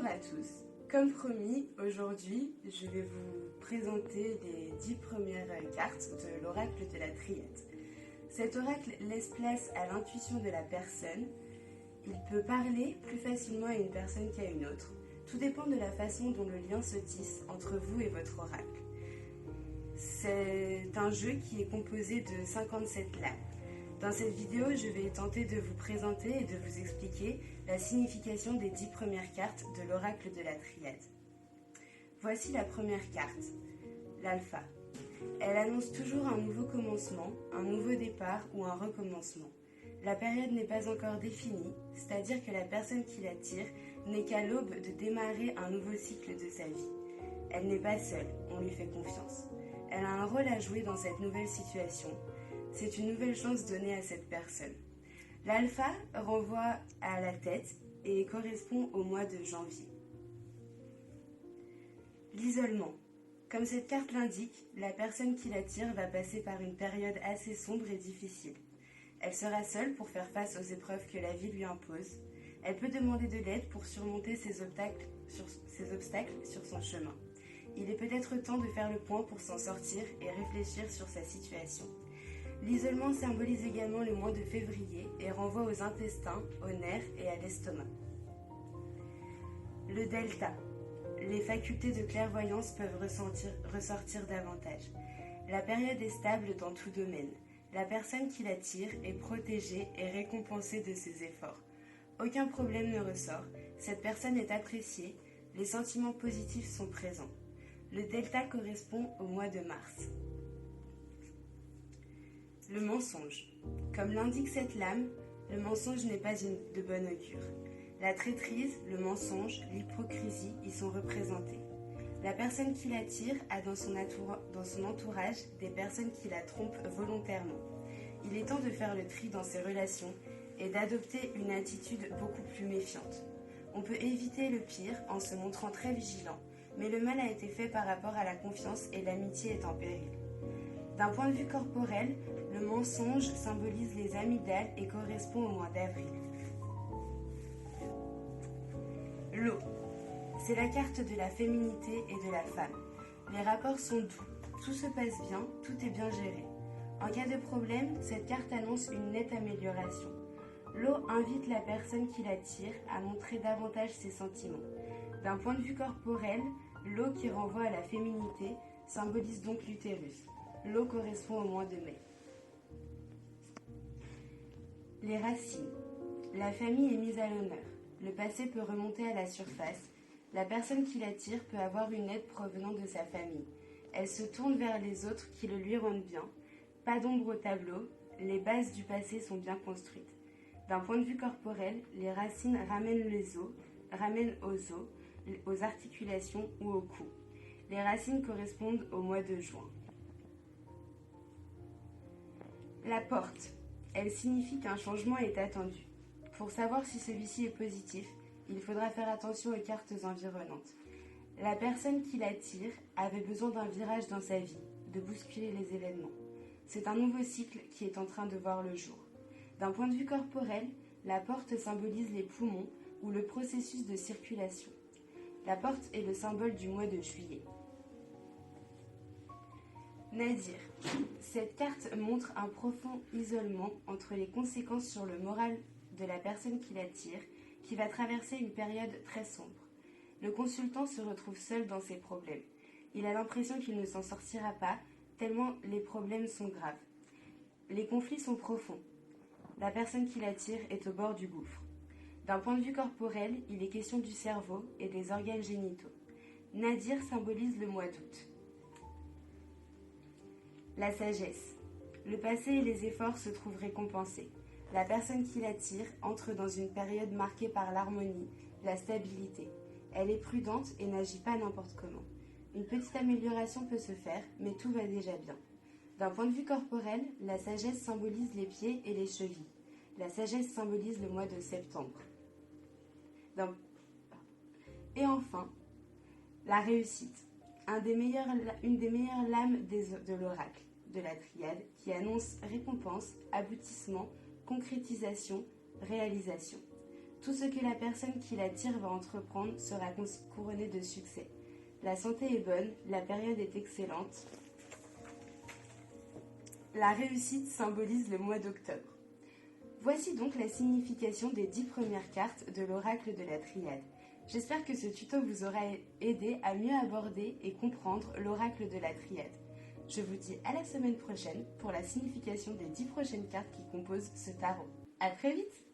à tous. Comme promis, aujourd'hui, je vais vous présenter les 10 premières cartes de l'oracle de la Triade. Cet oracle laisse place à l'intuition de la personne. Il peut parler plus facilement à une personne qu'à une autre. Tout dépend de la façon dont le lien se tisse entre vous et votre oracle. C'est un jeu qui est composé de 57 lames. Dans cette vidéo, je vais tenter de vous présenter et de vous expliquer la signification des 10 premières cartes de l'oracle de la Triade. Voici la première carte, l'Alpha. Elle annonce toujours un nouveau commencement, un nouveau départ ou un recommencement. La période n'est pas encore définie, c'est-à-dire que la personne qui l'attire n'est qu'à l'aube de démarrer un nouveau cycle de sa vie. Elle n'est pas seule, on lui fait confiance. Elle a un rôle à jouer dans cette nouvelle situation. C'est une nouvelle chance donnée à cette personne. L'alpha renvoie à la tête et correspond au mois de janvier. L'isolement. Comme cette carte l'indique, la personne qui l'attire va passer par une période assez sombre et difficile. Elle sera seule pour faire face aux épreuves que la vie lui impose. Elle peut demander de l'aide pour surmonter ses obstacles sur son chemin. Il est peut-être temps de faire le point pour s'en sortir et réfléchir sur sa situation. L'isolement symbolise également le mois de février et renvoie aux intestins, aux nerfs et à l'estomac. Le delta. Les facultés de clairvoyance peuvent ressortir davantage. La période est stable dans tout domaine. La personne qui l'attire est protégée et récompensée de ses efforts. Aucun problème ne ressort. Cette personne est appréciée. Les sentiments positifs sont présents. Le delta correspond au mois de mars. Le mensonge. Comme l'indique cette lame, le mensonge n'est pas de bon augure. La traîtrise, le mensonge, l'hypocrisie y sont représentés. La personne qui l'attire a dans son entourage des personnes qui la trompent volontairement. Il est temps de faire le tri dans ses relations et d'adopter une attitude beaucoup plus méfiante. On peut éviter le pire en se montrant très vigilant, mais le mal a été fait par rapport à la confiance et l'amitié est en péril. D'un point de vue corporel, le mensonge symbolise les amygdales et correspond au mois d'avril. L'eau. C'est la carte de la féminité et de la femme. Les rapports sont doux, tout se passe bien, tout est bien géré. En cas de problème, cette carte annonce une nette amélioration. L'eau invite la personne qui l'attire à montrer davantage ses sentiments. D'un point de vue corporel, l'eau qui renvoie à la féminité symbolise donc l'utérus. L'eau correspond au mois de mai. Les racines. La famille est mise à l'honneur. Le passé peut remonter à la surface. La personne qui l'attire peut avoir une aide provenant de sa famille. Elle se tourne vers les autres qui le lui rendent bien. Pas d'ombre au tableau. Les bases du passé sont bien construites. D'un point de vue corporel, les racines ramènent aux os, aux articulations ou au cou. Les racines correspondent au mois de juin. La porte. Elle signifie qu'un changement est attendu. Pour savoir si celui-ci est positif, il faudra faire attention aux cartes environnantes. La personne qui l'attire avait besoin d'un virage dans sa vie, de bousculer les événements. C'est un nouveau cycle qui est en train de voir le jour. D'un point de vue corporel, la porte symbolise les poumons ou le processus de circulation. La porte est le symbole du mois de juillet. Nadir. Cette carte montre un profond isolement entre les conséquences sur le moral de la personne qui l'attire, qui va traverser une période très sombre. Le consultant se retrouve seul dans ses problèmes. Il a l'impression qu'il ne s'en sortira pas, tellement les problèmes sont graves. Les conflits sont profonds. La personne qui l'attire est au bord du gouffre. D'un point de vue corporel, il est question du cerveau et des organes génitaux. Nadir symbolise le mois d'août. La sagesse. Le passé et les efforts se trouvent récompensés. La personne qui l'attire entre dans une période marquée par l'harmonie, la stabilité. Elle est prudente et n'agit pas n'importe comment. Une petite amélioration peut se faire, mais tout va déjà bien. D'un point de vue corporel, la sagesse symbolise les pieds et les chevilles. La sagesse symbolise le mois de septembre. Et enfin, la réussite. Une des meilleures lames de l'oracle de la Triade qui annonce récompense, aboutissement, concrétisation, réalisation. Tout ce que la personne qui la tire va entreprendre sera couronné de succès. La santé est bonne, la période est excellente. La réussite symbolise le mois d'octobre. Voici donc la signification des 10 premières cartes de l'oracle de la Triade. J'espère que ce tuto vous aura aidé à mieux aborder et comprendre l'oracle de la Triade. Je vous dis à la semaine prochaine pour la signification des 10 prochaines cartes qui composent ce tarot. À très vite!